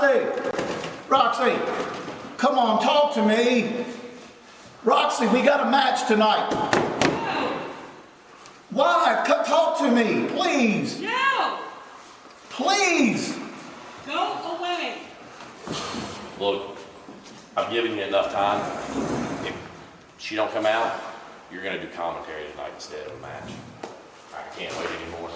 Roxy, come on, talk to me. Roxy, we got a match tonight. No. Why? Talk to me, please. No. Please. Go away. Look, I've given you enough time. If she don't come out, you're going to do commentary tonight instead of a match. I can't wait anymore.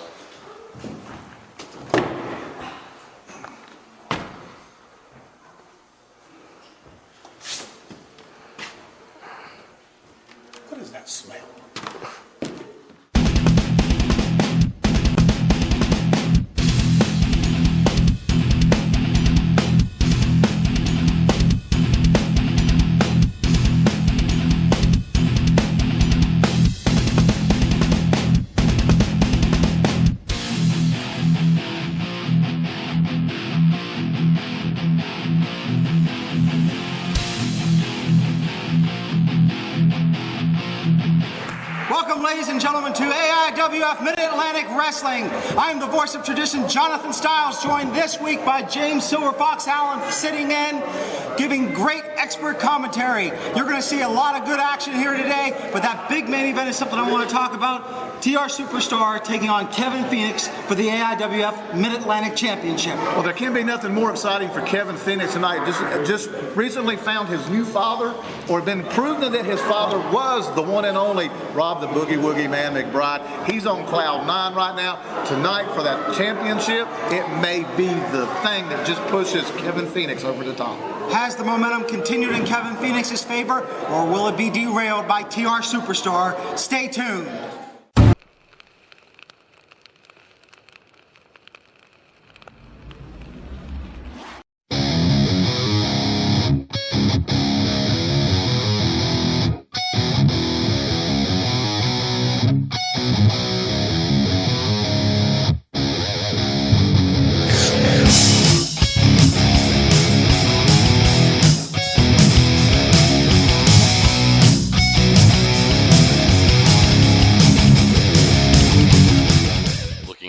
What is that smell? Welcome, ladies and gentlemen, to AIWF Mid-Atlantic Wrestling. I am the voice of tradition, Jonathan Styles, joined this week by James Silver Fox Allen, sitting in, giving great expert commentary. You're going to see a lot of good action here today, but that big main event is something I want to talk about. TR Superstar taking on Kevin Phoenix for the AIWF Mid-Atlantic Championship. Well, there can be nothing more exciting for Kevin Phoenix tonight. Just recently found his new father, or been proven that his father was the one and only Rob the Boogie Woogie Man McBride. He's on cloud 9 right now. Tonight for that championship, it may be the thing that just pushes Kevin Phoenix over the top. Has the momentum continued in Kevin Phoenix's favor, or will it be derailed by TR Superstar? Stay tuned.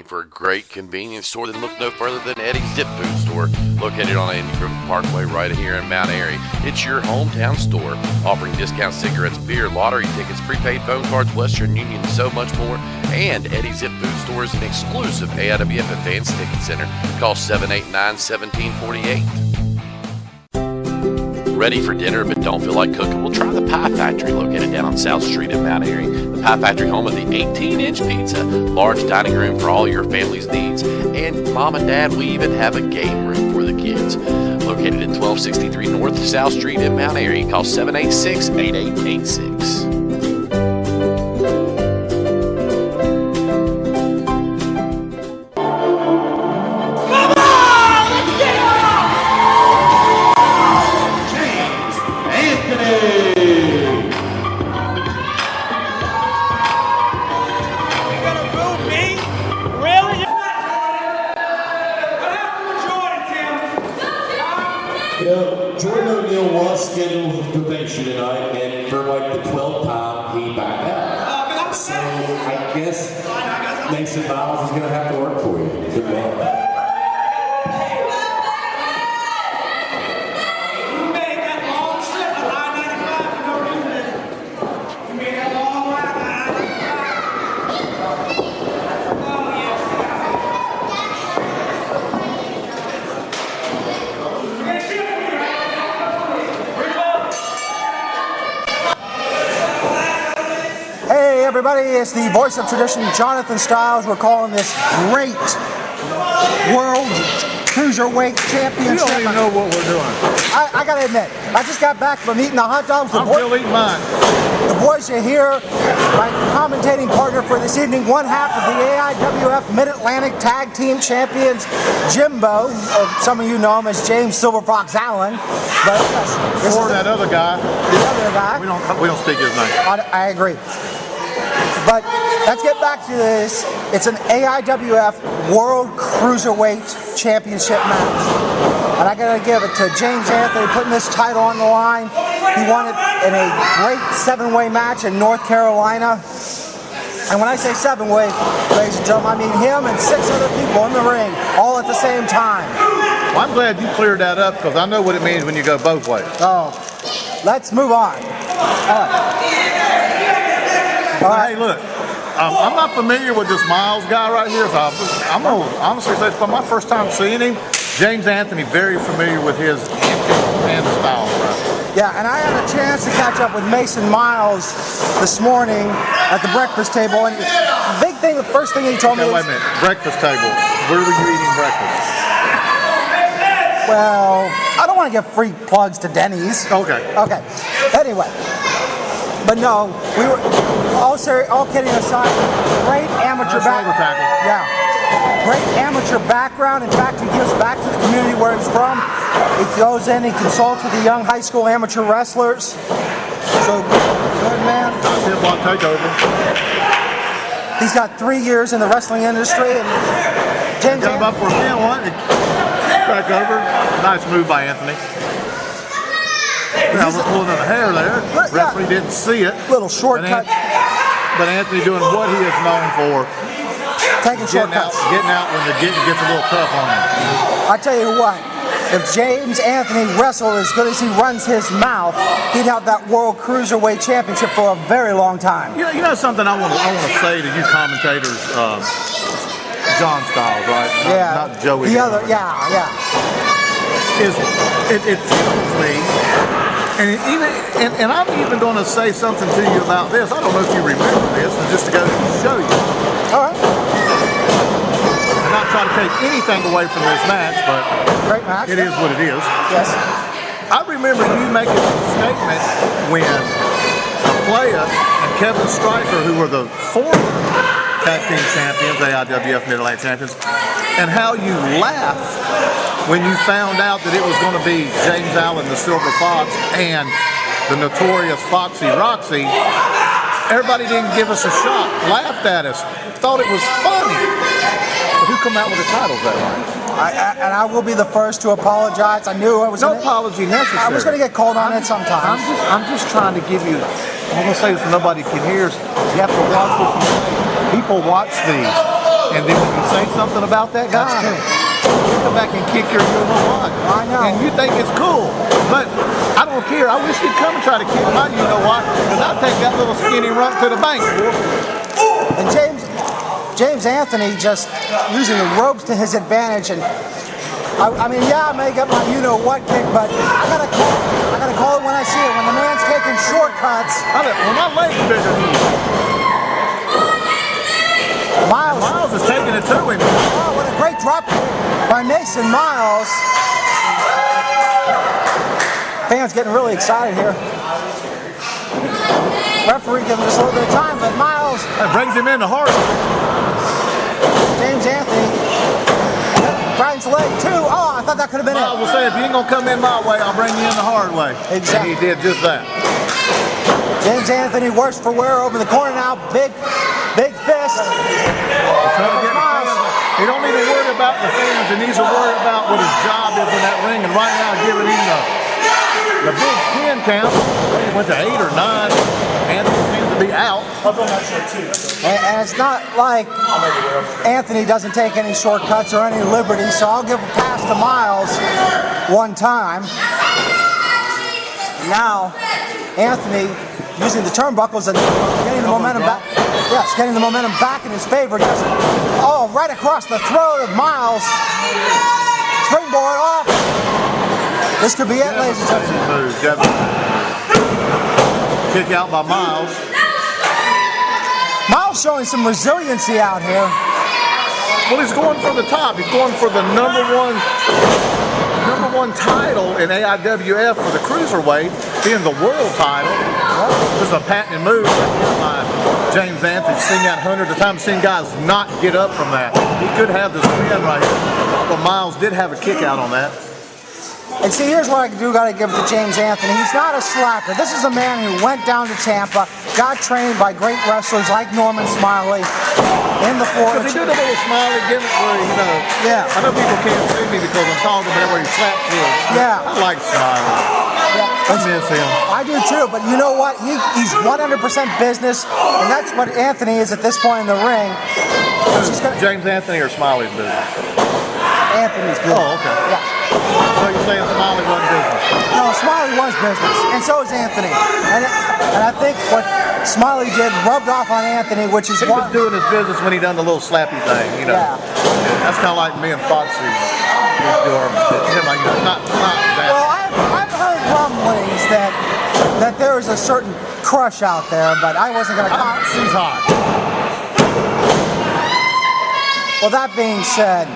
For a great convenience store, then look no further than Eddie's Zip Food Store, located on Andy Griffith Parkway right here in Mount Airy. It's your hometown store, offering discount cigarettes, beer, lottery tickets, prepaid phone cards, Western Union, and so much more. And Eddie's Zip Food Store is an exclusive AIWF Advanced Ticket Center. Call 789-1748. Ready for dinner but don't feel like cooking? Well, try the Pie Factory, located down on South Street in Mount Airy. The Pie Factory, home of the 18-inch pizza, large dining room for all your family's needs, and Mom and Dad, we even have a game room for the kids. Located at 1263 North South Street in Mount Airy. Call 786-8886. Jordan O'Neal was scheduled to face you tonight, and for like the 12th time, he backed out. So I guess Mason Miles is going to have to work for you. Good luck. Everybody, it's the voice of tradition, Jonathan Styles. We're calling this great World Cruiserweight Championship. You don't even know what we're doing. I gotta admit, I just got back from eating the hot dogs. I'm still eating mine. The boys are here. My commentating partner for this evening, one half of the AIWF Mid-Atlantic Tag Team Champions, Jimbo, or some of you know him as James Silver Fox Allen. But yes, or that other guy. The other guy. We don't speak his name. I agree. But let's get back to this. It's an AIWF World Cruiserweight Championship match. And I gotta give it to James Anthony putting this title on the line. He won it in a great 7-way match in North Carolina. And when I say 7-way, ladies and gentlemen, I mean him and 6 other people in the ring, all at the same time. Well, I'm glad you cleared that up because I know what it means when you go both ways. Oh, let's move on. All right. Hey, look, I'm not familiar with this Miles guy right here. So I'm going to honestly say it's my first time seeing him. James Anthony, very familiar with his and style of wrestling. Yeah, and I had a chance to catch up with Mason Miles this morning at the breakfast table. And the big thing, the first thing he told me Wait a minute, breakfast table. Where were you eating breakfast? Well, I don't want to give free plugs to Denny's. Okay. Okay. Anyway, but no, we were all kidding aside. Great amateur background. Yeah, great amateur background. In fact, he gives back to the community where he's from. He goes in, he consults with the young high school amateur wrestlers. So good man. Hip hop takeover. He's got 3 years in the wrestling industry, and James got him up for a pin one. Back over. Nice move by Anthony. Now we're pulling in the hair there. Referee didn't see it. Little shortcut. But Anthony doing what he is known for. Taking shortcuts. Getting out when the getting gets a little tough on him. I tell you what, if James Anthony wrestled as good as he runs his mouth, he'd have that World Cruiserweight Championship for a very long time. You know something I want to say to you commentators, John Styles, right? Not Joey. The other, yeah. It tells me, and I'm even going to say something to you about this. I don't know if you remember this, and just to go show you. All right. I'm not trying to take anything away from this match, but great match. It is what it is. Yes. I remember you making a statement when Playa and Kevin Stryker, who were the former tag team champions, AIWF Mid-Atlantic champions, and how you laughed when you found out that it was going to be James Allen, the Silver Fox, and the notorious Foxy Roxy. Everybody didn't give us a shot, laughed at us, thought it was funny. But who come out with the titles that night? And I will be the first to apologize. I knew I was no apology necessary. I was going to get called on it sometimes. I'm just trying to give you. I'm going to say this so nobody can hear. You have to watch what you say. People watch these, and then when you say something about that guy, you come back and kick your you know what. I know. And you think it's cool, but I don't care. I wish you'd come and try to kick my you know what, because I'll take that little skinny run to the bank. And James Anthony just using the ropes to his advantage, and I mean, yeah, I may get my you-know-what kick, but I gotta call it when I see it. When the man's taking shortcuts. Well, my leg's bigger than you. Miles is taking it to him. Oh, what a great drop by Mason Miles. Fans getting really excited here. Referee giving us a little bit of time, but Miles. That brings him in the hard. James Anthony. Brian's leg too. Oh, I thought that could have been it. I will say, if you ain't gonna come in my way, I'll bring you in the hard way. Exactly. And he did just that. James Anthony, worse for wear, over the corner now. Big fist. He don't need to worry about the fans. He needs to worry about what his job is in that ring. And right now, giving him the big 10 count. He went to 8 or 9. Anthony seems to be out. And it's not like Anthony doesn't take any shortcuts or any liberties, so I'll give a pass to Miles one time. Now, Anthony using the turnbuckles and getting the momentum back. Yes, getting the momentum back in his favor. Just, right across the throat of Miles. Springboard off. This could be it, ladies and gentlemen. Kick out by Miles. Miles showing some resiliency out here. Well, he's going for the top. He's going for the number one title in AIWF for the Cruiserweight, being the world title. Just a patented move by James Anthony. Seen that hundreds of times. Seen guys not get up from that. He could have this win right here, but Miles did have a kick out on that. And see, here's what I got to give to James Anthony. He's not a slacker. This is a man who went down to Tampa, got trained by great wrestlers like Norman Smiley in the Florida. Because he did a little Smiley gimmick where, I know people can't see me because I'm talking about where he slapped through. Yeah. I like Smiley. Yeah. I miss him. I do too, but you know what? He's 100% business, and that's what Anthony is at this point in the ring. James Anthony or Smiley's business? Anthony's business. Oh, okay. Yeah. So you're saying Smiley wasn't business? No, Smiley was business, and so is Anthony. And I think what Smiley did rubbed off on Anthony, which is He was doing his business when he done the little slappy thing, you know. Yeah. That's kind of like me and Foxy. Not that. Well, I've heard rumblings that there is a certain crush out there, but I wasn't going to comment. She's hot. Well, that being said,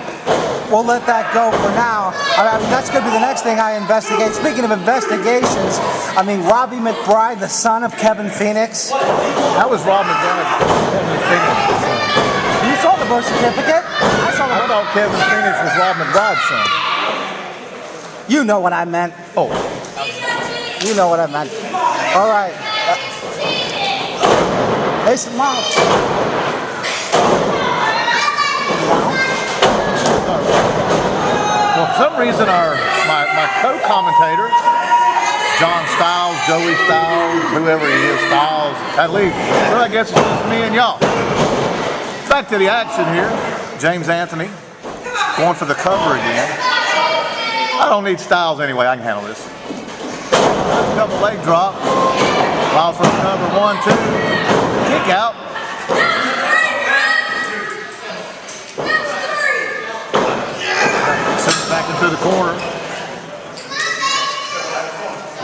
we'll let that go for now. I mean, that's going to be the next thing I investigate. Speaking of investigations, I mean, Robbie McBride, the son of Kevin Phoenix. That was Rob McBride. Kevin Phoenix. You saw the birth certificate? I saw the I thought Kevin Phoenix was Rob McBride's son. You know what I meant. Oh. You know what I meant. All right. Mason Miles. Well, for some reason, my co-commentator, John Stiles, Joey Stiles, whoever he is, Stiles, at least, well, I guess it's just me and y'all. Back to the action here. James Anthony going for the cover again. I don't need Stiles anyway. I can handle this. That's a couple leg drop. Miles for the cover. 1, 2. Kick out. Sits back into the corner.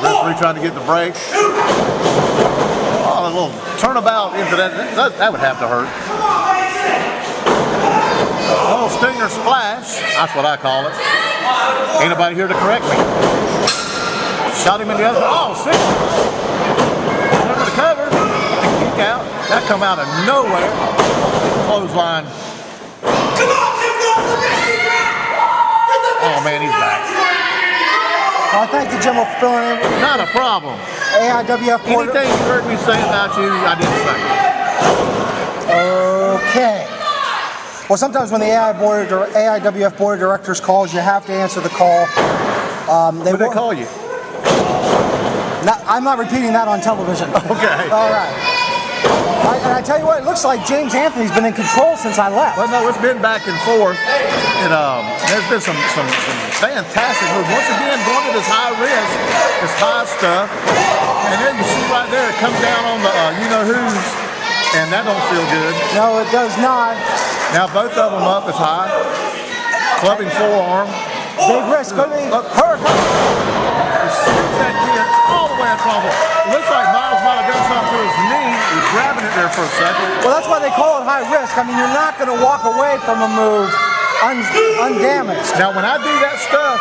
Referee trying to get the break. Oh, a little turnabout into that. That would have to hurt. Oh, stinger splash. That's what I call it. Ain't nobody here to correct me. Shot him in the other. Oh, six. Under the cover. Kick out. That come out of nowhere. Clothesline. Oh man, he's back. Well, thank you, Jim, for filling in. Not a problem. AIWF. Anything you heard me say about you, I didn't say. Okay. Well, sometimes when the AIWF board of directors calls, you have to answer the call. What did they call you? I'm not repeating that on television. Okay. All right. And I tell you what, it looks like James Anthony's been in control since I left. Well, no, it's been back and forth, and there's been some fantastic moves. Once again, going to this high risk, this high stuff, and then you see right there, it comes down on the you-know-who's, and that don't feel good. No, it does not. Now both of them up is high, clubbing forearm. Big risk. Her. That kid all the way across it. It looks like Miles might have done something to his knee. He's grabbing it there for a second. Well, that's why they call it high risk. I mean, you're not going to walk away from a move undamaged. Now, when I do that stuff,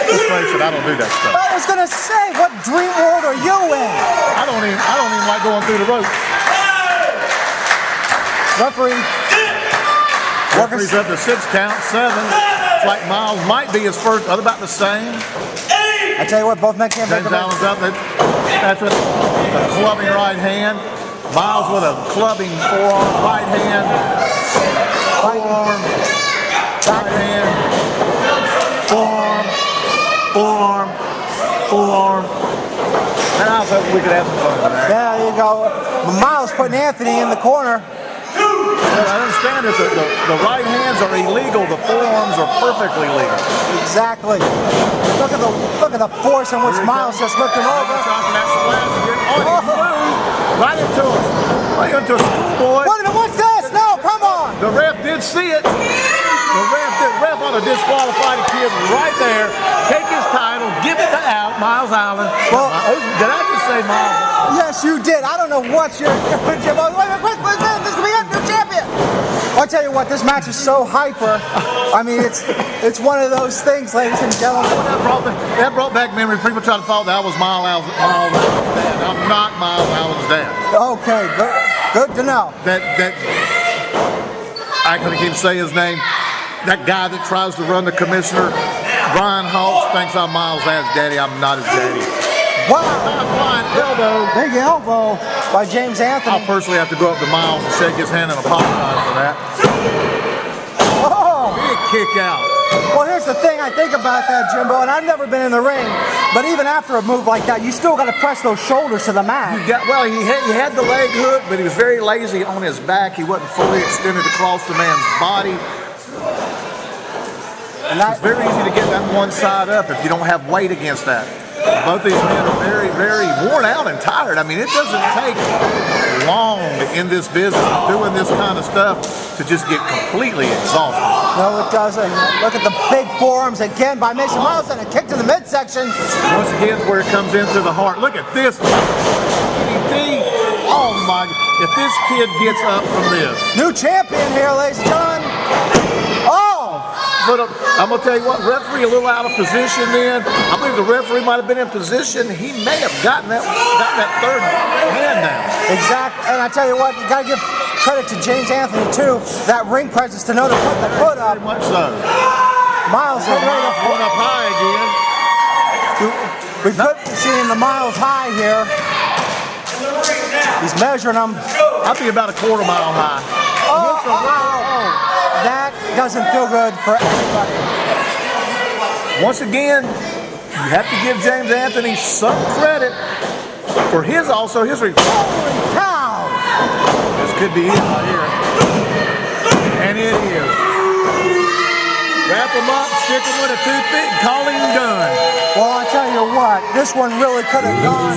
let's face it, I don't do that stuff. I was going to say, what dream world are you in? I don't even like going through the ropes. Referee. Referee's up to 6 count, 7. It's like Miles might be his first, about the same. I tell you what, both men can't make James a Allen's up. That's with a clubbing right hand. Miles with a clubbing forearm, right hand. Forearm, right hand. Forearm, forearm, forearm. And I was hoping we could have some fun with that. There you go. Miles putting Anthony in the corner. But I understand that the right hands are illegal, the forearms are perfectly legal. Exactly. Look at the force in which Miles just looked him over. That splash again. Oh, he moved right into a schoolboy. Wait a minute, what's this? No, come on. The ref did see it. The ref ought to disqualify the kid right there. Take his title, give it to Miles Allen. Well, did I just say Miles? Yes, you did. I don't know what you're doing, Jim. Wait, this could be a new champion. I'll tell you what, this match is so hyper. I mean, it's one of those things, ladies and gentlemen. That brought back memory. People try to thought that I was Miles Allen's dad. I'm not Miles Allen's dad. Okay, good to know. That I couldn't even say his name. That guy that tries to run the commissioner, Brian Hawks, thinks I'm Miles' daddy. I'm not his daddy. Wow. Flying elbow. Big elbow by James Anthony. I'll personally have to go up to Miles and shake his hand and apologize for that. Oh. Big kick out. Well, here's the thing I think about that, Jimbo, and I've never been in the ring, but even after a move like that, you still got to press those shoulders to the mat. He had the leg hook, but he was very lazy on his back. He wasn't fully extended across the man's body. It's very easy to get that one side up if you don't have weight against that. Both these men are very, very worn out and tired. I mean, it doesn't take long in this business doing this kind of stuff to just get completely exhausted. No, it doesn't. Look at the big forearms again by Mason Miles and a kick to the midsection. Once again, where it comes into the heart. Look at this. Oh my! If this kid gets up from this, new champion here, ladies and gentlemen. Oh! But I'm gonna tell you what, referee a little out of position. Then I believe the referee might have been in position. He may have gotten that third hand down. Exactly. And I tell you what, you gotta give credit to James Anthony too. That ring presence to know to put the foot up. Very much so. Miles is ready to put up high again. We could be seeing the Miles high here. He's measuring them. I'd be about a quarter mile high. That doesn't feel good for anybody. Once again, you have to give James Anthony some credit for his recovery. Holy cow! This could be it right here. And it is. Wrap him up, stick him with a toothpick, and call him done. Well, I tell you what, this one really could have gone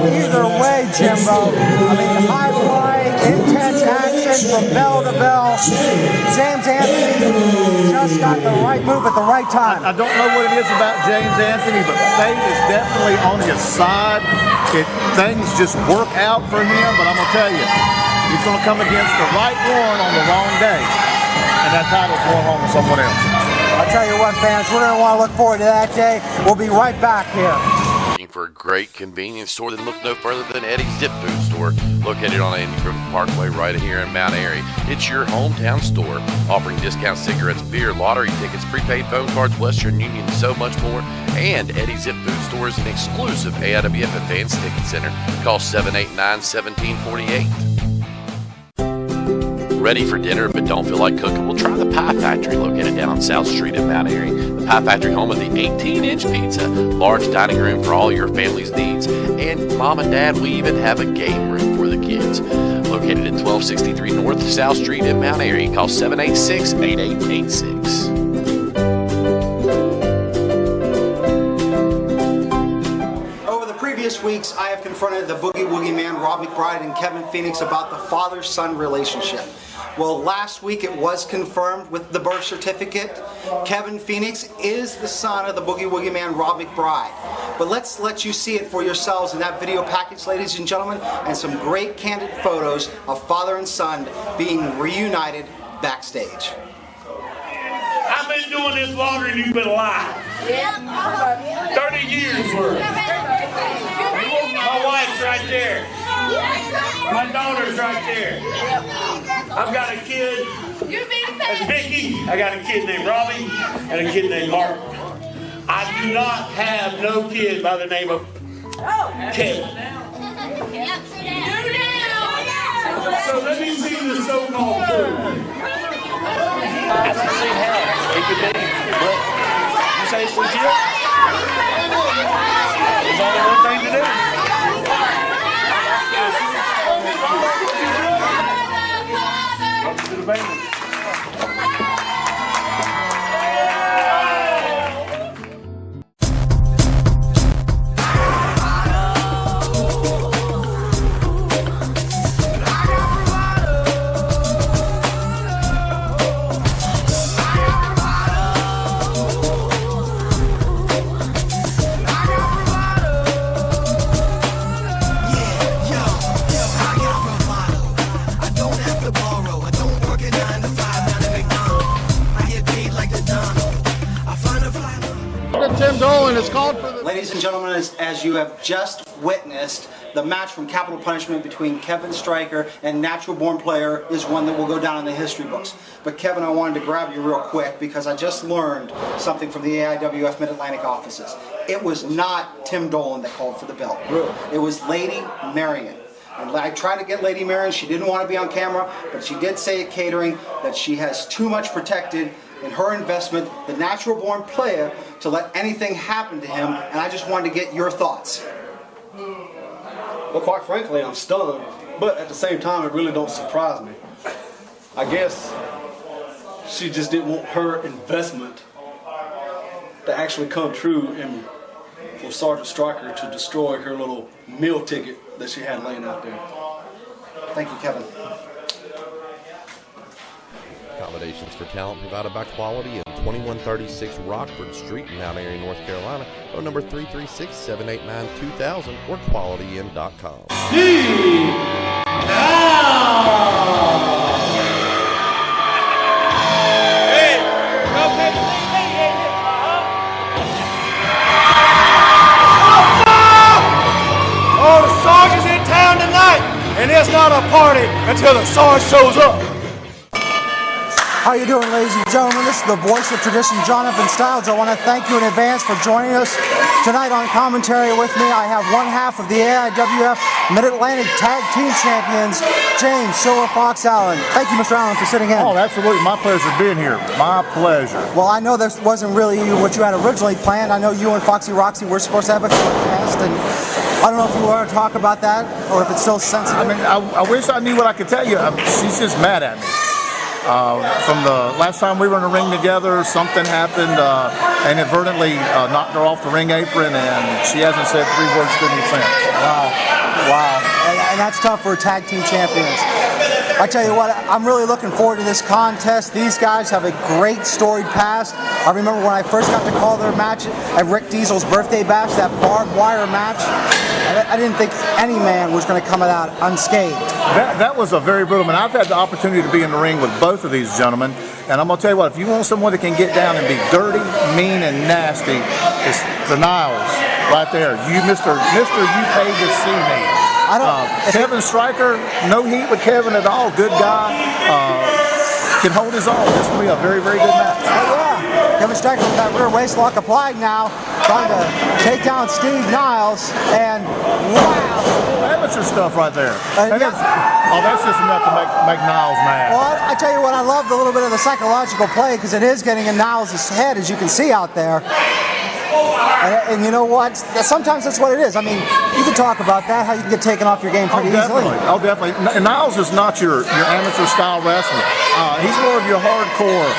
either way, Jimbo. I mean, high-flying, intense action from bell to bell. James Anthony just got the right move at the right time. I don't know what it is about James Anthony, but fate is definitely on his side. Things just work out for him, but I'm going to tell you, he's going to come against the right one on the wrong day. And that title's going home to someone else. I'll tell you what, fans, we're going to want to look forward to that day. We'll be right back here. Looking for a great convenience store that look no further than Eddie's Zip Food Store, located on Andy Griffith Parkway right here in Mount Airy. It's your hometown store, offering discount cigarettes, beer, lottery tickets, prepaid phone cards, Western Union, so much more. And Eddie's Zip Food Store is an exclusive AIWF Advanced Ticket Center. Call 789-1748. Ready for dinner but don't feel like cooking? Well, try the Pie Factory, located down on South Street in Mount Airy. The Pie Factory, home of the 18-inch pizza, large dining room for all your family's needs, and Mom and Dad, we even have a game room for the kids. Located at 1263 North South Street in Mount Airy. Call 786-8886. Previous weeks, I have confronted the Boogie Woogie Man, Rob McBride, and Kevin Phoenix about the father-son relationship. Well, last week it was confirmed with the birth certificate. Kevin Phoenix is the son of the Boogie Woogie Man, Rob McBride. But let's let you see it for yourselves in that video package, ladies and gentlemen, and some great candid photos of father and son being reunited backstage. I've been doing this longer than you've been alive. 30 years worth. My wife's right there. My daughter's right there. I've got a kid. That's Vicky. I got a kid named Robbie and a kid named Mark. I do not have no kid by the name of Kevin. So let me see the so-called food. I can see how it could be, but you say it's legit? There's only one thing to do. Welcome to the family. Ladies and gentlemen, as you have just witnessed, the match from Capital Punishment between Kevin Stryker and Natural Born Playa is one that will go down in the history books. But Kevin, I wanted to grab you real quick because I just learned something from the AIWF Mid-Atlantic offices. It was not Tim Dolan that called for the belt. It was Lady Marion. And I tried to get Lady Marion. She didn't want to be on camera, but she did say at catering that she has too much protected in her investment, the Natural Born Playa, to let anything happen to him, and I just wanted to get your thoughts. Well, quite frankly, I'm stunned, but at the same time, it really don't surprise me. I guess she just didn't want her investment to actually come true and for Sergeant Stryker to destroy her little meal ticket that she had laying out there. Thank you, Kevin. Accommodations for talent provided by Quality in 2136 Rockford Street in Mount Airy, North Carolina. Phone number 336-789-2000 or qualityinn.com. Oh, the Sergeant's in town tonight, and it's not a party until the Sergeant shows up. How you doing, ladies and gentlemen? This is the voice of tradition, Jonathan Stiles. I want to thank you in advance for joining us. Tonight on commentary with me, I have one half of the AIWF Mid-Atlantic Tag Team Champions, James Silver Fox Allen. Thank you, Mr. Allen, for sitting in. Oh, absolutely. My pleasure being here. My pleasure. Well, I know this wasn't really what you had originally planned. I know you and Foxy Roxy were supposed to have a contest, and I don't know if you want to talk about that or if it's still sensitive. I mean, I wish I knew what I could tell you. She's just mad at me. From the last time we were in the ring together, something happened, inadvertently knocked her off the ring apron, and she hasn't said 3 words to me since. Wow. And that's tough for tag team champions. I tell you what, I'm really looking forward to this contest. These guys have a great storied past. I remember when I first got to call their match at Rick Diesel's birthday bash, that barbed wire match. I didn't think any man was going to come out unscathed. That was a very brutal man. I've had the opportunity to be in the ring with both of these gentlemen, and I'm going to tell you what, if you want someone that can get down and be dirty, mean, and nasty, it's the Niles right there. You, Mr. You paid to see me. Kevin Stryker, no heat with Kevin at all. Good guy. Can hold his own. This will be a very, very good match. Oh, yeah. Kevin Stryker with that rear waist lock applied now, trying to take down Steve Niles, and wow. Amateur stuff right there. Yeah. That's just enough to make Niles mad. Well, I tell you what, I love the little bit of the psychological play because it is getting in Niles' head, as you can see out there. And you know what? Sometimes that's what it is. I mean, you can talk about that, how you can get taken off your game pretty easily. Oh, definitely. And Niles is not your amateur style wrestler. He's more of your hardcore.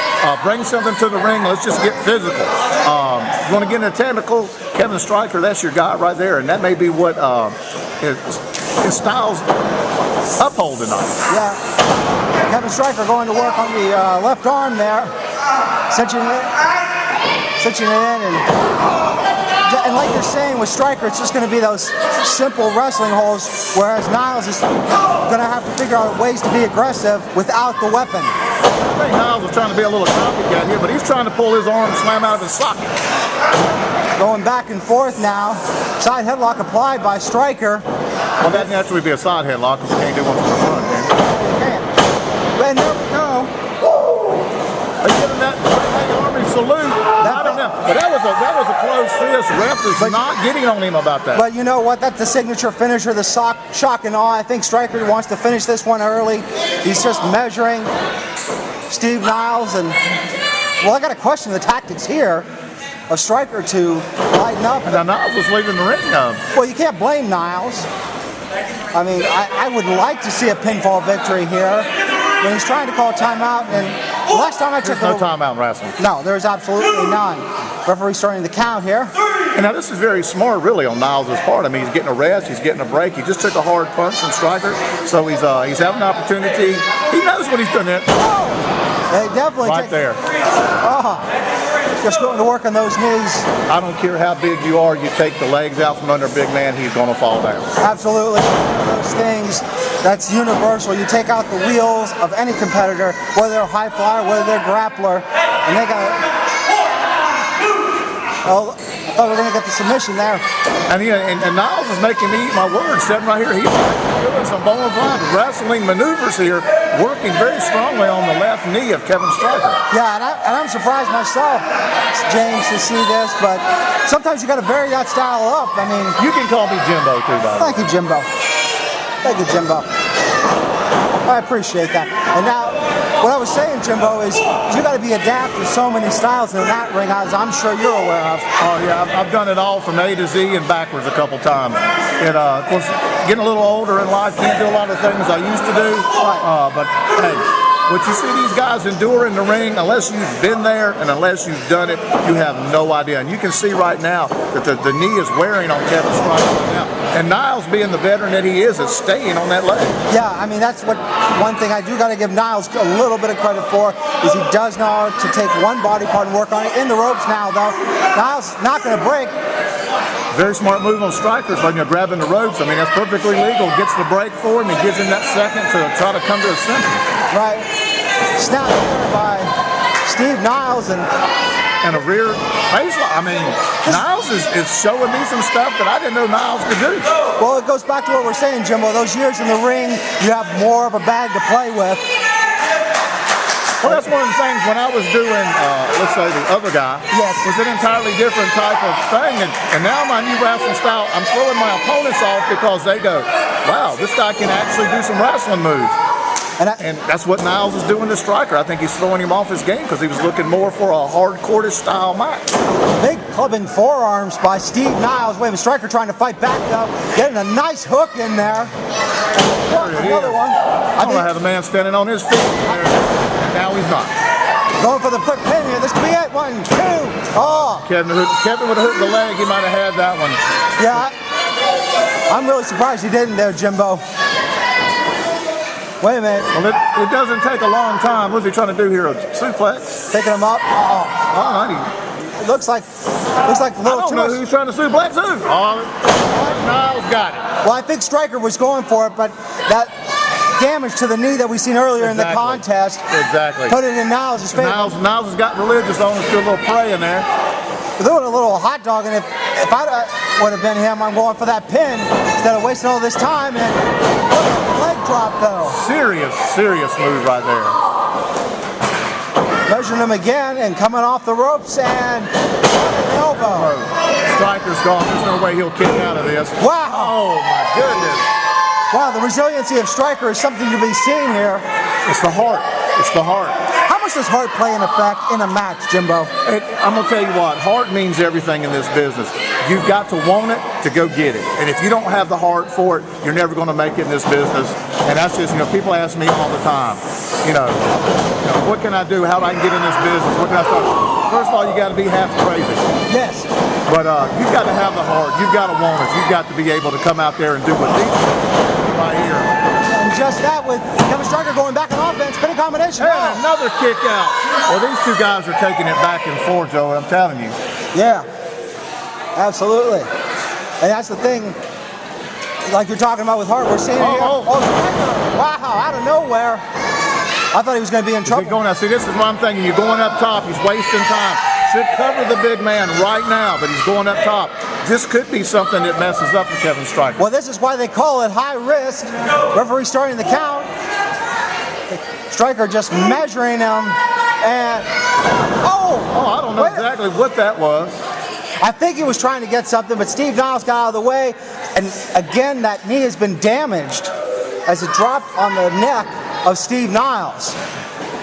Bring something to the ring. Let's just get physical. You want to get into technical? Kevin Stryker, that's your guy right there, and that may be what his style's uphold tonight. Yeah. Kevin Stryker going to work on the left arm there, cinching it in, and like you're saying with Stryker, it's just going to be those simple wrestling holds, whereas Niles is going to have to figure out ways to be aggressive without the weapon. I think Niles was trying to be a little copycat here, but he's trying to pull his arm and slam out of his socket. Going back and forth now. Side headlock applied by Stryker. Well, that'd naturally be a side headlock because you can't do one from the front, can you? And there we go. Are you giving that Army salute? But that was a close fist. Ref is not getting on him about that. But you know what? That's the signature finisher, the shock and awe. I think Stryker wants to finish this one early. He's just measuring Steve Niles. And, well, I got to question the tactics here of Stryker to lighten up. Now, Niles was leaving the ring. Well, you can't blame Niles. I mean, I would like to see a pinfall victory here. When he's trying to call a timeout, and last time I checked, there's no timeout in wrestling. No, there's absolutely none. Referee starting the count here. And now this is very smart, really, on Niles' part. I mean, he's getting a rest, he's getting a break. He just took a hard punch from Stryker, so he's having an opportunity. He knows what he's doing. There. They definitely right there. Just going to work on those knees. I don't care how big you are, you take the legs out from under a big man, he's going to fall down. Absolutely. Those things, that's universal. You take out the wheels of any competitor, whether they're high flyer, whether they're grappler, and they got I thought we were going to get the submission there. And Niles is making me eat my words, sitting right here. He's doing some bona fide wrestling maneuvers here, working very strongly on the left knee of Kevin Stryker. Yeah, and I'm surprised myself, James, to see this, but sometimes you got to vary that style up. I mean, you can call me Jimbo too, by the way. Thank you, Jimbo. Thank you, Jimbo. I appreciate that. And now, what I was saying, Jimbo, is you got to be adept to so many styles in that ring, as I'm sure you're aware of. Oh yeah, I've done it all from A to Z and backwards a couple times. And of course, getting a little older in life, can't do a lot of things I used to do. But hey, What you see these guys endure in the ring, unless you've been there and unless you've done it, you have no idea. And you can see right now that the knee is wearing on Kevin Stryker right now. And Niles, being the veteran that he is staying on that leg. Yeah, I mean, that's one thing I do got to give Niles a little bit of credit for, is he does know to take one body part and work on it. In the ropes now, though. Niles not going to break. Very smart move on Stryker's when you're grabbing the ropes. I mean, that's perfectly legal. Gets the break for him. He gives him that second to try to come to his senses. Right. Snap there by Steve Niles and a rear face lock. I mean, Niles is showing me some stuff that I didn't know Niles could do. Well, it goes back to what we're saying, Jimbo. Those years in the ring, you have more of a bag to play with. Well, that's one of the things when I was doing, let's say the other guy, yes, was an entirely different type of thing. And now my new wrestling style, I'm throwing my opponents off because they go, wow, this guy can actually do some wrestling moves. And that's what Niles is doing to Stryker. I think he's throwing him off his game because he was looking more for a hardcore style match. Big clubbing forearms by Steve Niles. Wait a minute, Stryker trying to fight back though. Getting a nice hook in there. Another one. I don't know how the man standing on his feet. And now he's not. Going for the quick pin here. This could be it. 1, 2. Oh. Kevin would have hooked the leg. He might have had that one. Yeah. I'm really surprised he didn't there, Jimbo. Wait a minute. Well, it doesn't take a long time. What's he trying to do here? A suplex? Picking him up. Oh. Oh, it looks like a little too much. I don't know who's trying to suplex who. Oh, Niles got it. Well, I think Stryker was going for it, but that damage to the knee that we seen earlier in the contest. Exactly. Put it in Niles' favor. Niles has got religious on. There's still a little prey in there. We're doing a little hot dog, and if I would have been him, I'm going for that pin instead of wasting all this time. And leg drop though. Serious move right there. Measuring him again and coming off the ropes and elbow. Stryker's gone. There's no way he'll kick out of this. Wow. Oh my goodness. Wow, the resiliency of Stryker is something to be seen here. It's the heart. It's the heart. How much does heart play an effect in a match, Jimbo? I'm going to tell you what, heart means everything in this business. You've got to want it to go get it. And if you don't have the heart for it, you're never going to make it in this business. And that's just, people ask me all the time, what can I do? How do I get in this business? What can I start? First of all, you got to be half crazy. Yes. But you've got to have the heart. You've got to want it. You've got to be able to come out there and do what these right here. And just that with Kevin Stryker going back on offense, spinning combination. And another kick out. Well, these two guys are taking it back and forth, Joe, I'm telling you. Yeah, absolutely. And that's the thing, like you're talking about with Hart, we're seeing it here. Wow, out of nowhere. I thought he was going to be in trouble. Going out. See, this is what I'm thinking. You're going up top. He's wasting time. Should cover the big man right now, but he's going up top. This could be something that messes up for Kevin Stryker. Well, this is why they call it high risk. Referee starting the count. Stryker just measuring him, and I don't know exactly what that was. I think he was trying to get something, but Steve Niles got out of the way, and again, that knee has been damaged as it dropped on the neck of Steve Niles.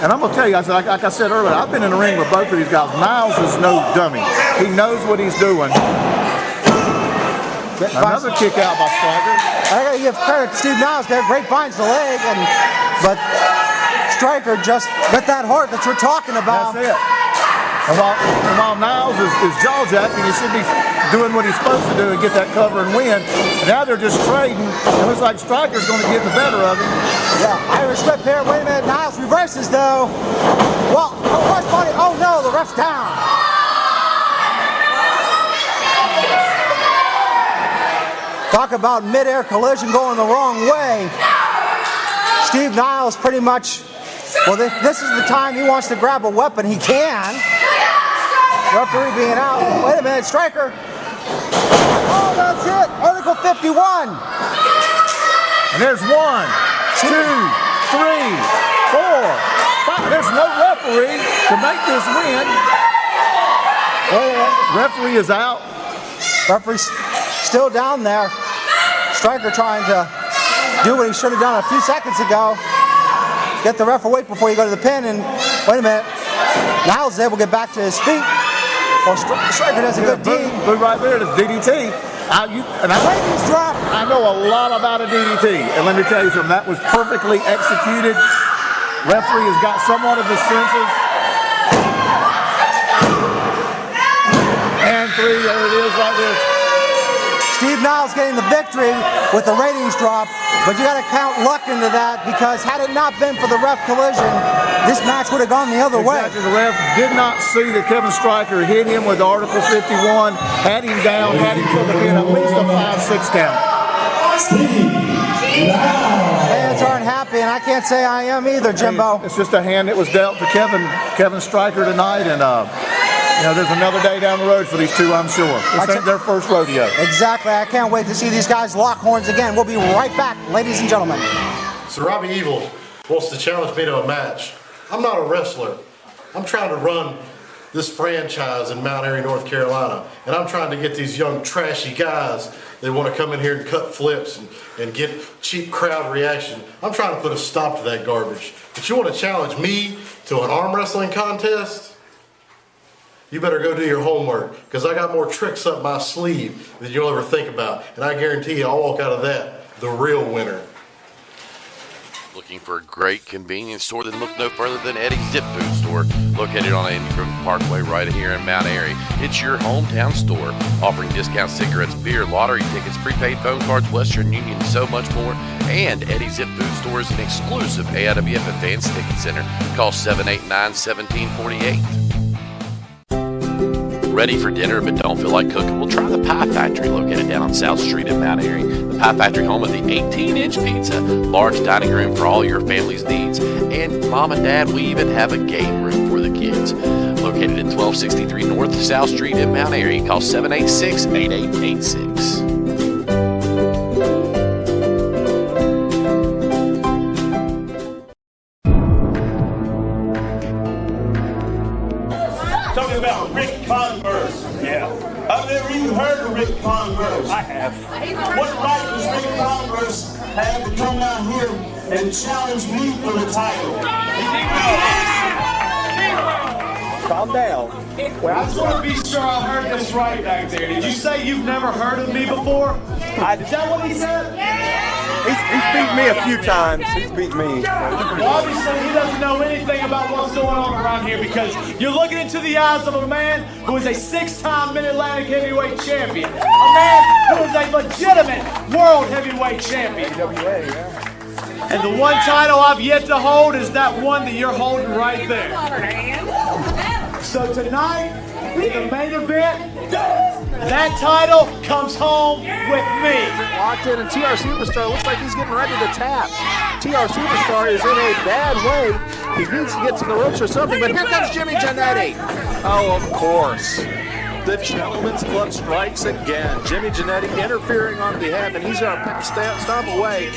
And I'm going to tell you, like I said earlier, I've been in the ring with both of these guys. Niles is no dummy. He knows what he's doing. Another kick out by Stryker. I got to give credit to Steve Niles there. Great finds the leg, but Stryker just got that heart that you're talking about. That's it. And while Niles is jaw-jacking, he should be doing what he's supposed to do and get that cover and win. Now they're just trading. It looks like Stryker's going to get the better of him. Yeah, Irish whip here. Wait a minute. Niles reverses, though. Well, rush body. Oh, no, the ref's down. Talk about mid-air collision going the wrong way. Steve Niles pretty much, well, this is the time he wants to grab a weapon. He can. Referee being out. Wait a minute, Stryker. Oh, that's it. Article 51. And there's 1, 2, 3, 4, 5. There's no referee to make this win. Referee is out. Referee's still down there. Stryker trying to do what he should have done a few seconds ago. Get the ref away before you go to the pin. And wait a minute. Niles is able to get back to his feet. Well, Stryker does a good D. But right there, it's DDT. I know a lot about a DDT, and let me tell you something. That was perfectly executed. Referee has got somewhat of his senses. And 3, there it is right there. Steve Niles getting the victory with the ratings drop, but you got to count luck into that because had it not been for the ref collision, this match would have gone the other way. Exactly. The ref did not see that Kevin Stryker hit him with Article 51, had him down, had him for the pin, at least a 5-6 count. Fans aren't happy, and I can't say I am either, Jimbo. It's just a hand that was dealt to Kevin Stryker tonight, and you know, there's another day down the road for these two, I'm sure. This ain't their first rodeo. Exactly. I can't wait to see these guys lock horns again. We'll be right back, ladies and gentlemen. So Robbie Evil wants to challenge me to a match. I'm not a wrestler. I'm trying to run this franchise in Mount Airy, North Carolina, and I'm trying to get these young trashy guys that want to come in here and cut flips and get cheap crowd reaction. I'm trying to put a stop to that garbage. But you want to challenge me to an arm wrestling contest? You better go do your homework, because I got more tricks up my sleeve than you'll ever think about. And I guarantee you I'll walk out of that the real winner. Looking for a great convenience store? Then look no further than Eddie's Zip Food Store, located on Andy Griffith Parkway right here in Mount Airy. It's your hometown store, offering discount cigarettes, beer, lottery tickets, prepaid phone cards, Western Union, and so much more. And Eddie's Zip Food Store is an exclusive AIWF Advanced Ticket Center. Call 789-1748. Ready for dinner but don't feel like cooking? Well, try the Pie Factory, located down on South Street in Mount Airy. The Pie Factory, home of the 18-inch pizza, large dining room for all your family's needs, and Mom and Dad, we even have a game room for the kids. Located at 1263 North South Street in Mount Airy. Call 786-8886. Talking about Rick Converse. Yeah. I've never even heard of Rick Converse. I have. What right does Rick Converse have to come out here and challenge me for the title? Calm down. Well, I just want to be sure I heard this right back there. Did you say you've never heard of me before? Is that what he said? He's beat me a few times. He's beat me. Well, obviously, he doesn't know anything about what's going on around here because you're looking into the eyes of a man who is a 6-time Mid-Atlantic heavyweight champion. A man who is a legitimate world heavyweight champion. AIWF, yeah. And the one title I've yet to hold is that one that you're holding right there. So tonight, in the main event, that title comes home with me. Locked in, and TR Superstar looks like he's getting ready to tap. TR Superstar is in a bad way. He needs to get to the ropes or something, but here comes Jimmy Jannetty. Oh, of course. The Gentleman's Club strikes again. Jimmy Jannetty interfering on behalf, and he's going to stomp away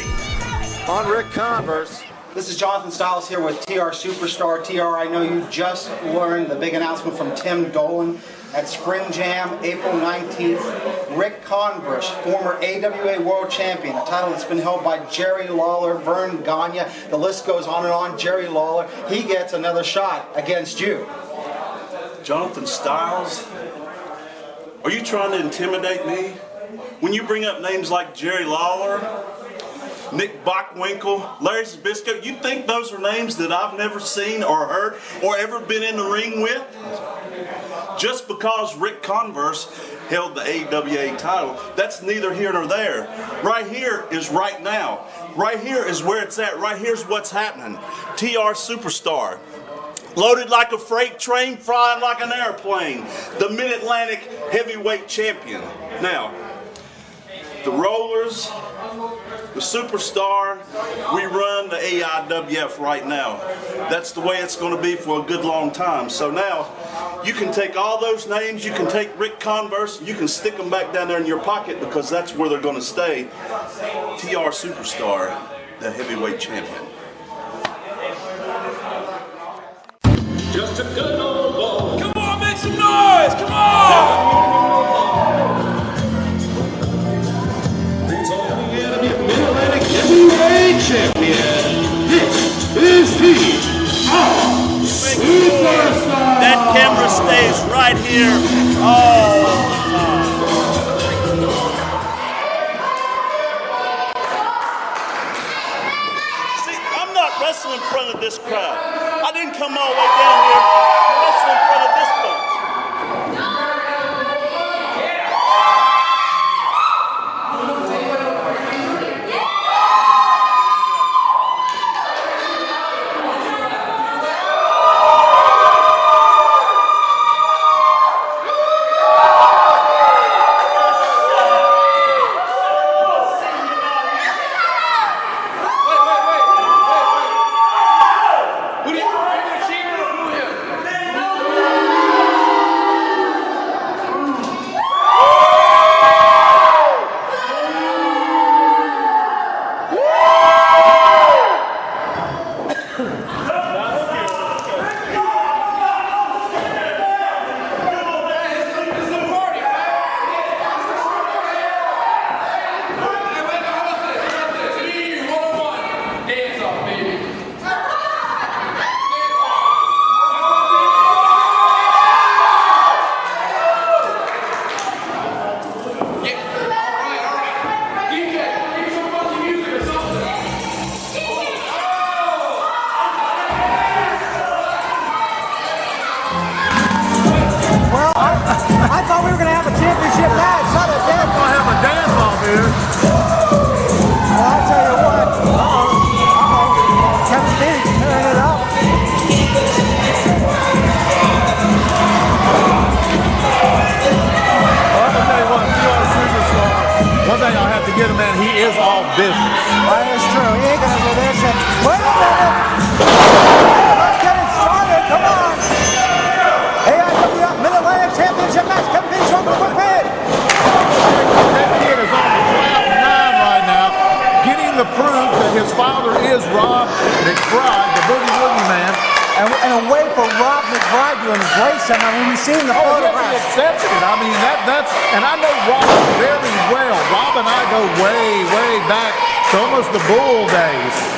on Rick Converse. This is Jonathan Stiles here with TR Superstar. TR, I know you just learned the big announcement from Tim Dolan at Spring Jam, April 19th. Rick Converse, former AWA World Champion, a title that's been held by Jerry Lawler, Vern Gagne, the list goes on and on. Jerry Lawler, he gets another shot against you. Jonathan Stiles, are you trying to intimidate me? When you bring up names like Jerry Lawler, Nick Bockwinkel, Larry Zbyszko, you think those are names that I've never seen or heard or ever been in the ring with? Just because Rick Converse held the AWA title, that's neither here nor there. Right here is right now. Right here is where it's at. Right here's what's happening. TR Superstar, loaded like a freight train, flying like an airplane. The Mid-Atlantic heavyweight champion. Now, the Rollers, the Superstar, we run the AIWF right now. That's the way it's going to be for a good long time. So now, you can take all those names, you can take Rick Converse, you can stick them back down there in your pocket because that's where they're going to stay. TR Superstar, the heavyweight champion. Just a good old ball. Come on, make some noise! Come on! Mid-Atlantic heavyweight champion. This is Superstar. That camera stays right here all the time. See, I'm not wrestling front of this crowd. I didn't come all the way down here to wrestle in front of this bunch.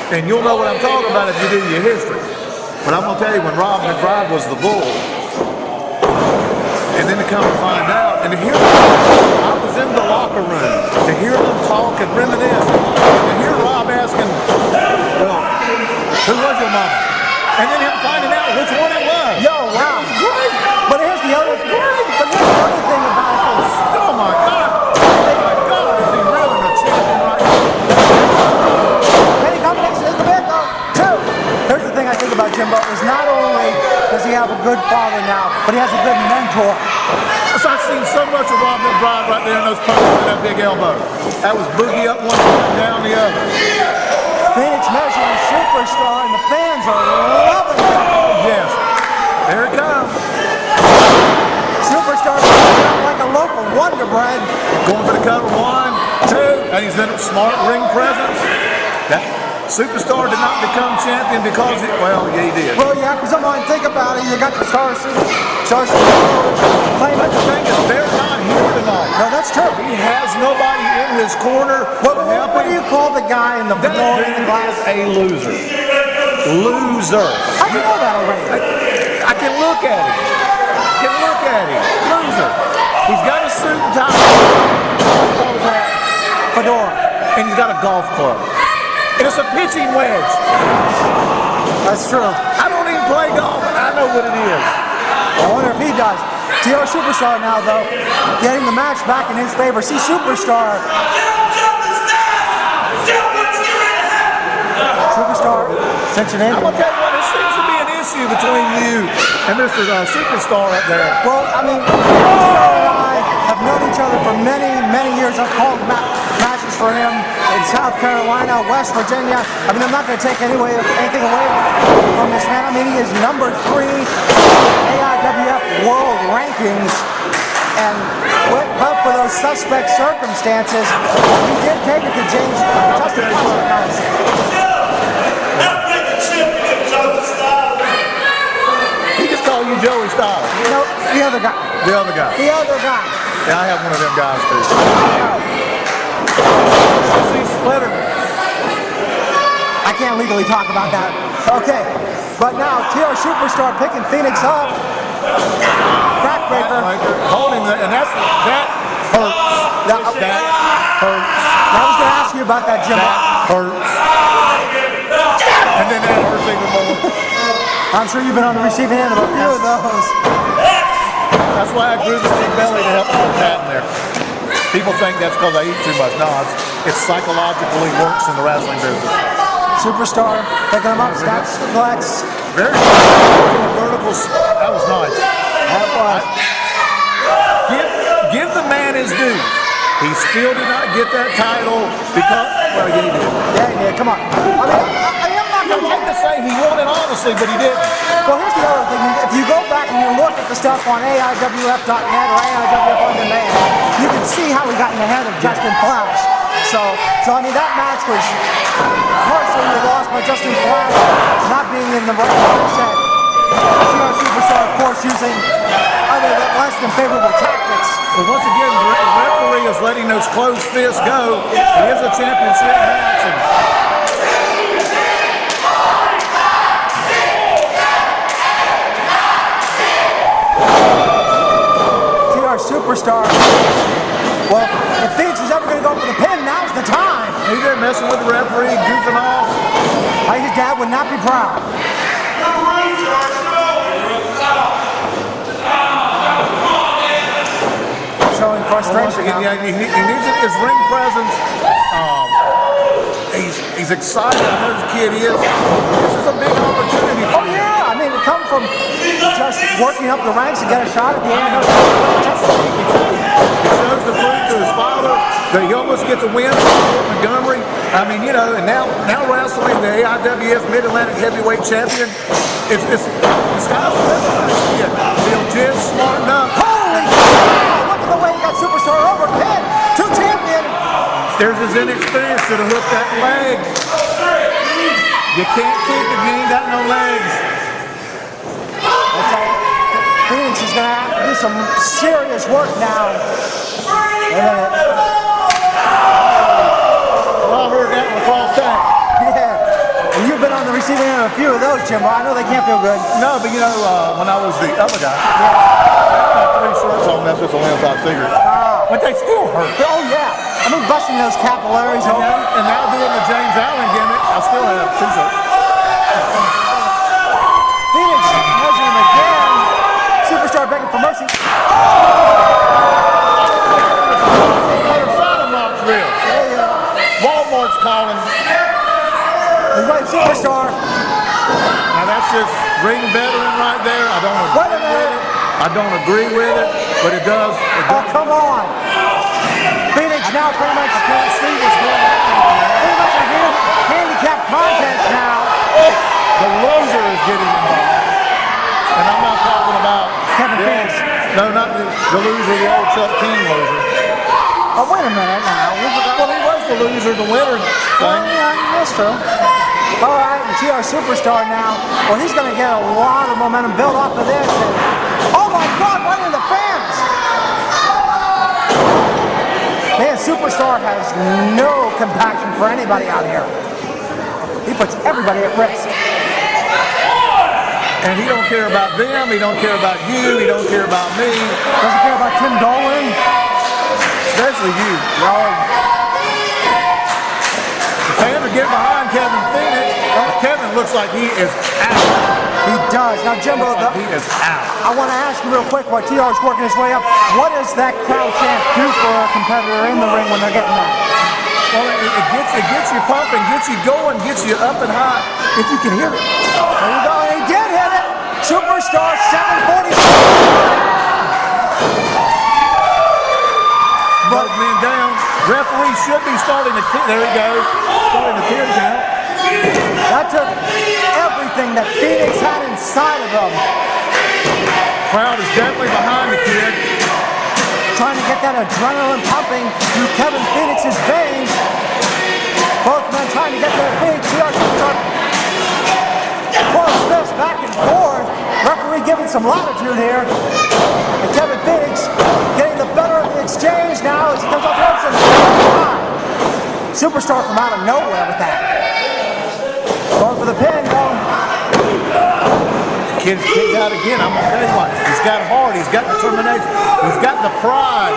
And you'll know what I'm talking about if you do your history. But I'm going to tell you, when Rob McBride was the bull, and then to come and find out, and to hear them, I was in the locker room, to hear them talk and reminisce, and to hear Rob asking, well, who was your mama? And then him finding out which one it was. Yo, wow. It was great. But here's the other thing. But here's the other thing about this. Oh my God. Oh my God. Is he really the champion right now? Here's the thing I think about Jimbo is not only does he have a good father now, but he has a good mentor. So I've seen so much of Rob McBride right there in those poses with that big elbow. That was boogie up one foot and down the other. Phoenix measuring superstar, and the fans are loving it. Yes. There it comes. Superstar coming out like a local Wonder Bread. Going for the cover, 1, 2, and he's in a smart ring presence. Superstar did not become champion because he, well, yeah, he did. Well, yeah, because I'm going to think about it. You got the stars playing. But the thing is, they're not here tonight. No, that's true. He has nobody in his corner. What do you call the guy in the vanilla glass? A loser. Loser. How do you know that already? I can look at him. Loser. He's got a suit and tie. Fedora. And he's got a golf club. And it's a pitching wedge. That's true. I don't even play golf, but I know what it is. I wonder if he does. TR Superstar now, though, getting the match back in his favor. See, Superstar. Superstar, cinching in. I'm going to tell you what, this seems to be an issue between you and Mr. Superstar up there. Well, I mean, Superstar and I have known each other for many, many years. I've called matches for him in South Carolina, West Virginia. I mean, I'm not going to take anything away from this man. I mean, he is number 3 AIWF World Rankings. And but for those suspect circumstances, he did take it to James. He just called you Joey Styles. No, the other guy. The other guy. The other guy. Yeah, I have one of them guys too. See Splitterman. I can't legally talk about that. Okay, but now TR Superstar picking Phoenix up. Backbreaker. Holding the, and that hurts. That hurts. I was going to ask you about that, Jim. That hurts. And then that hurts even more. I'm sure you've been on the receiving end of a few of those. That's why I grew the big belly to help with that in there. People think that's because I eat too much. No, it's psychologically works in the wrestling business. Superstar, picking him up, snap, flex. Very good. Verticals. That was nice. That was. Give the man his due. He still did not get that title because, well, yeah, he did. Yeah, he did. Come on. I mean, I'm not going to hate to say he won it honestly, but he didn't. Well, here's the other thing. If you go back and you look at the stuff on AIWF.net or AIWF On Demand, you can see how he got in the head of Justin Flash. So I mean, that match was partially lost by Justin Flash not being in the right mindset. TR Superstar, of course, using other less than favorable tactics. But once again, the referee is letting those closed fists go. It is a championship match. TR Superstar. Well, if Phoenix is ever going to go for the pin, now's the time. He's there messing with the referee, goofing off. His dad would not be proud. Showing frustration. Yeah, he needs his ring presence. He's excited. I know this kid is. This is a big opportunity for him. Yeah, I mean, to come from just working up the ranks and get a shot at the end. He shows the proof to his father that he almost gets a win from Montgomery. I mean, you know, and now wrestling the AIWF Mid-Atlantic Heavyweight Champion. It's kind of he'll just smarten up. Holy cow! Look at the way he got Superstar over. Pin, 2 champion. There's his inexperience to hook that leg. You can't kick if you ain't got no legs. Phoenix is going to have to do some serious work now. Well, I heard that one across town. Yeah. And you've been on the receiving end of a few of those, Jimbo. I know they can't feel good. No, but you know, when I was the other guy, I had 3 shirts on, that's just a inside secret. But they still hurt. Oh, yeah. I mean, busting those capillaries open. And now doing the James Allen gimmick, I still have 2 shirts. Phoenix measuring him again. Superstar begging for mercy. Walmart's calling. He's right, Superstar. Now that's just ring veteran right there. I don't agree with it. I don't agree with it, but it does. Oh, come on. Phoenix now pretty much can't see what's going on. Pretty much a handicap contest now. The loser is getting involved. And I'm not talking about Kevin Phoenix. No, not the loser, the old Chuck King loser. Oh, wait a minute now. Well, he was the loser, the winner thing. Yeah, that's true. All right, and TR Superstar now. Well, he's going to get a lot of momentum built off of this. And, oh, my God, right in the fans. Man, Superstar has no compassion for anybody out here. He puts everybody at risk. And he don't care about them, he don't care about you, he don't care about me. Doesn't care about Tim Dolan. Especially you. The fans are getting behind Kevin Phoenix. Kevin looks like he is out. He does. Now, Jimbo, he is out. I want to ask you real quick while TR is working his way up, what does that crowd chant do for a competitor in the ring when they're getting that? Well, it gets you pumping, gets you going, gets you up and hot, if you can hear it. There you go. He did hit it. Superstar 747. Both men down. Referee should be starting to kick. There he goes. Starting to kick count. That took everything that Phoenix had inside of him. Crowd is definitely behind the kid. Trying to get that adrenaline pumping through Kevin Phoenix's veins. Both men trying to get their feet. TR Superstar close this back and forth. Referee giving some latitude here. And Kevin Phoenix getting the better of the exchange now as he comes off the ropes and Superstar from out of nowhere with that. Going for the pin, though. The kid's kicked out again. I'm going to tell you what. He's got heart. He's got determination. He's got the pride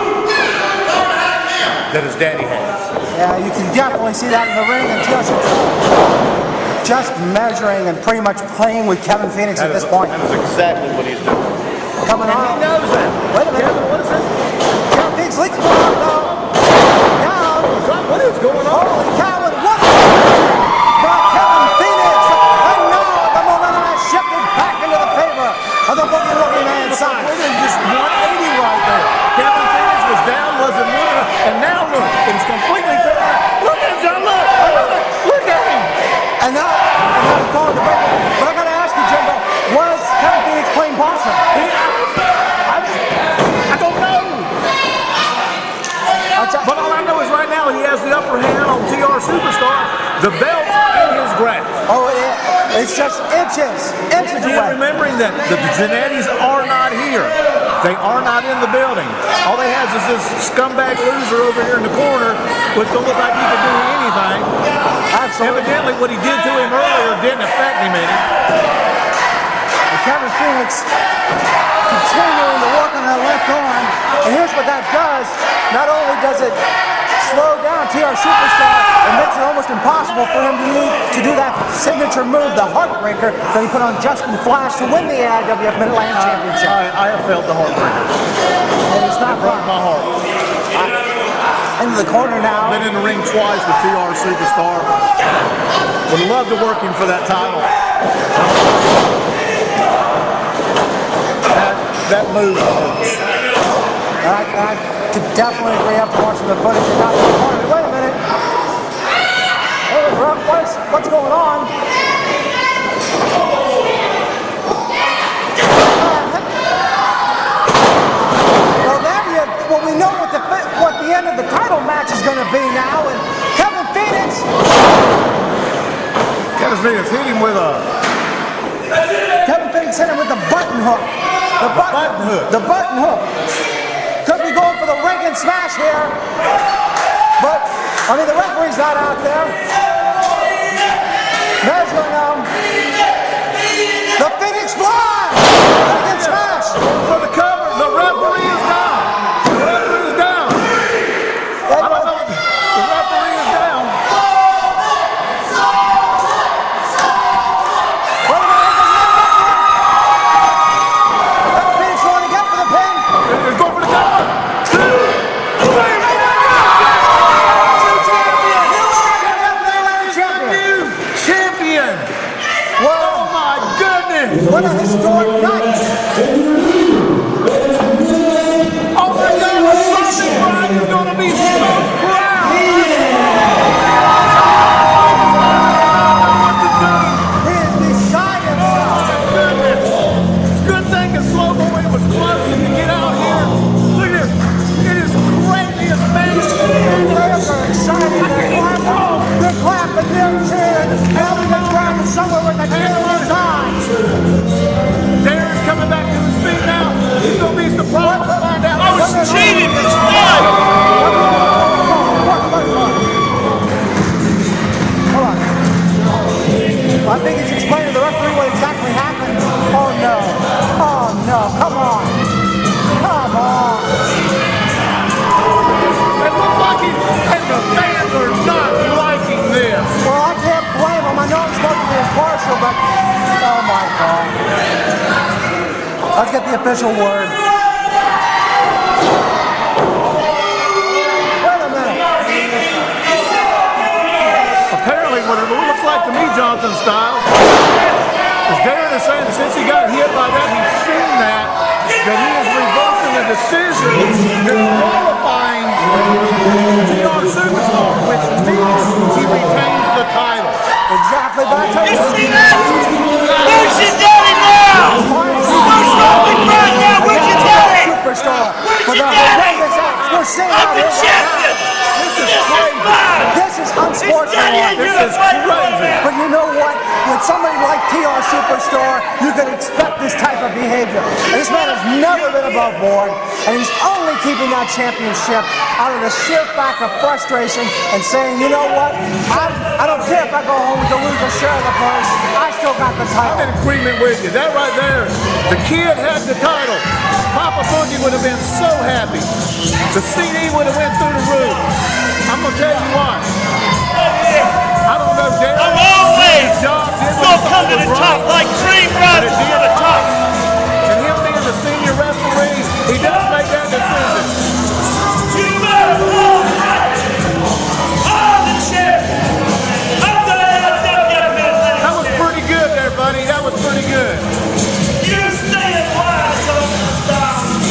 that his daddy has. Yeah, you can definitely see that in the ring. And TR Superstar just measuring and pretty much playing with Kevin Phoenix at this point. That's exactly what he's doing. Coming on. He knows that. Wait a minute. Kevin, what is this? Kevin Phoenix leaks the ball down. What is going on? Holy cow, and what by Kevin Phoenix. And now the momentum has shifted back into the favor of the Boogie Man side. Within just 180 right there. Kevin Phoenix was down, wasn't moving, and now look, it's completely turned around. Look at him, John, look! Look at him! And now he's calling the break. But I gotta ask you, Jimbo, was Kevin Phoenix playing boxing? I don't know. But all I know is right now he has the upper hand on TR Superstar. The belt in his grasp. Oh, it's just inches away. Remembering that the Zanettis are not here. They are not in the building. All they have is this scumbag loser over here in the corner, which don't look like he could do anything. Absolutely. Evidently, what he did to him earlier didn't affect him any. Kevin Phoenix continuing to work on that left arm. And here's what that does. Not only does it slow down TR Superstar, it makes it almost impossible for him to do that signature move, the heartbreaker, that he put on Justin Flash to win the AIWF Mid-Atlantic Championship. I have felt the heartbreaker. And it's not broke my heart. Into the corner now. Been in the ring twice with TR Superstar. Would love to work him for that title. That move hurts. I could definitely agree after watching the footage. Wait a minute. Hey, what's going on? Well, we know what the end of the title match is going to be now, and Kevin Phoenix. Kevin Phoenix hit him with a. Kevin Phoenix hit him with the button hook. The button hook. The button hook. Could be going for the ring and smash here. But, I mean, the referee's not out there. There's going on. The Phoenix Fly. Ring and smash. For the cover. The referee is down. The referee is down. The referee is down. What a historic night! Oh my God, Sonny Bryan is going to be so proud! He is beside himself! Goodness! Good thing the slow boy was close to get out here. Look at this. It is crazy as man. Players are excited. They're clapping, they're cheering. Everyone's grabbing somewhere with the camera's eyes. Darren's coming back to his feet now. He's going to be surprised to find out. I was cheating this fight! Hold on. I think he's explaining to the referee what exactly happened. Oh no. Oh no. Come on. Come on. It looks like and the fans are not liking this. Well, I can't blame him. I know I'm supposed to be impartial, but oh my God. Let's get the official word. Wait a minute. Apparently, what it looks like to me, Jonathan Styles, is Darren is saying that since he got hit by that, he's seen that he is reversing the decision disqualifying TR Superstar, which means he retains the title. Exactly, but I tell you. You see that? Where's your daddy now? Where's Robin right now? Where's your daddy? Superstar. Where's your daddy? We're seeing I'm out the here. champion! This is mine! This is unsportsmanlike. This is crazy. But you know what? With somebody like TR Superstar, you can expect this type of behavior. And this man has never been above board, and he's only keeping that championship out of the sheer fact of frustration and saying, you know what? I don't care if I go home with the loser share of the purse. I still got the title. I'm in agreement with you. That right there, the kid had the title. Papa Boogie would have been so happy. The CD would have went through the roof. I'm going to tell you what. I don't know, Derek. I'm always gonna come to the top like Dream rises to the top. And him being the senior referee, he does make that decision. You better know I'm the champion. I'm the AIWF. That was pretty good there, buddy. That was pretty good. You stay in line, Jonathan Styles.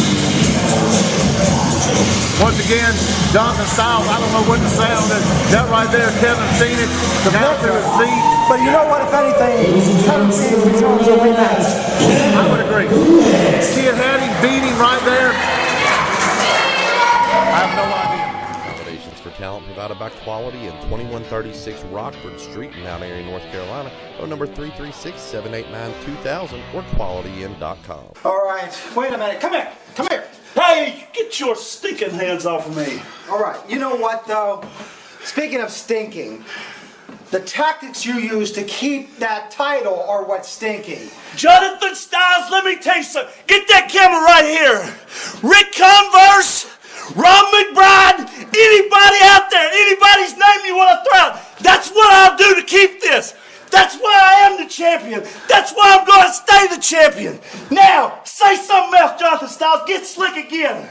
Once again, Jonathan Styles, I don't know what the sound is. That right there, Kevin Phoenix, down to his feet. But you know what, if anything, Kevin Phoenix returns a rematch. I would agree. He had him beat him right there. I have no idea. Accommodations for talent provided by Quality in 2136 Rockford Street in Mount Airy, North Carolina. Phone number 336-789-2000 or qualityinn.com. All right, wait a minute. Come here. Come here. Hey, get your stinking hands off of me. All right, you know what, though? Speaking of stinking, the tactics you use to keep that title are what's stinking. Jonathan Styles, let me tell you something. Get that camera right here. Rick Converse, Ron McBride, anybody out there, anybody's name you want to throw out, that's what I'll do to keep this. That's why I am the champion. That's why I'm going to stay the champion. Now, say something else, Jonathan Styles. Get slick again.